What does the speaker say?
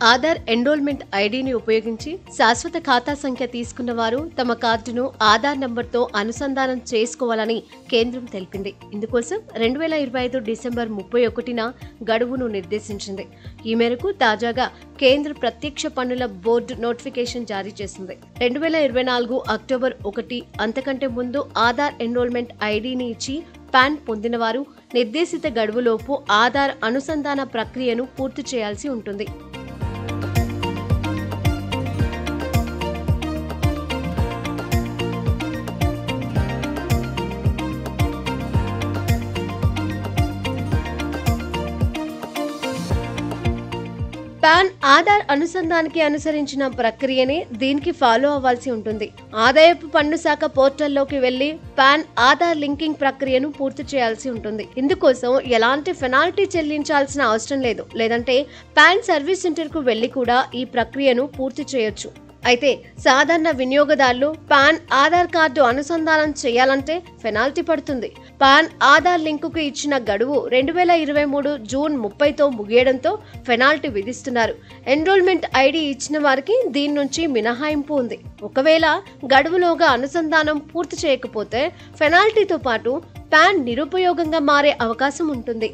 Aadhaar enrolment ఐడిని ఉపయోగించి శాశ్వత ఖాతా సంఖ్య తీసుకున్న వారు తమ కార్డును ఆధార్ నంబర్తో అనుసంధానం చేసుకోవాలని కేంద్రం తెలిపింది. ఇందుకోసం 2025 డిసెంబర్ 31న గడువును నిర్దేశించింది. ఈ మేరకు తాజాగా కేంద్ర ప్రత్యక్ష పన్నుల బోర్డు నోటిఫికేషన్ జారీ చేసింది. 2024 అక్టోబర్ 1 అంతకంటే ముందు ఆధార్ ఎన్రోల్మెంట్ ఐడిని ఇచ్చి పాన్ పొందినవారు నిర్దేశిత గడువులోపు ఆధార్ అనుసంధాన ప్రక్రియను పూర్తి చేయాల్సి ఉంటుంది. పాన్ ఆధార్ అనుసంధానానికి అనుసరించిన ప్రక్రియనే దీనికి ఫాలో అవ్వాల్సి ఉంటుంది. ఆదాయపు పన్ను శాఖ పోర్టల్లోకి వెళ్లి పాన్ ఆధార్ లింకింగ్ ప్రక్రియను పూర్తి చేయాల్సి ఉంటుంది. ఇందుకోసం ఎలాంటి పెనాల్టీ చెల్లించాల్సిన అవసరం లేదు. లేదంటే పాన్ సర్వీస్ సెంటర్ కు వెళ్లి కూడా ఈ ప్రక్రియను పూర్తి చేయొచ్చు. అయితే సాధారణ వినియోగదారులు పాన్ ఆధార్ కార్డు అనుసంధానం చేయాలంటే పెనాల్టీ పడుతుంది. పాన్ ఆధార్ లింకుకు ఇచ్చిన గడువు 2023 జూన్ 30తో ముగియడంతో పెనాల్టీ విధిస్తున్నారు. ఎన్రోల్మెంట్ ఐడి ఇచ్చిన వారికి దీని నుంచి మినహాయింపు ఉంది. ఒకవేళ గడువులోగా అనుసంధానం పూర్తి చేయకపోతే పెనాల్టీతో పాటు పాన్ నిరుపయోగంగా మారే అవకాశం ఉంటుంది.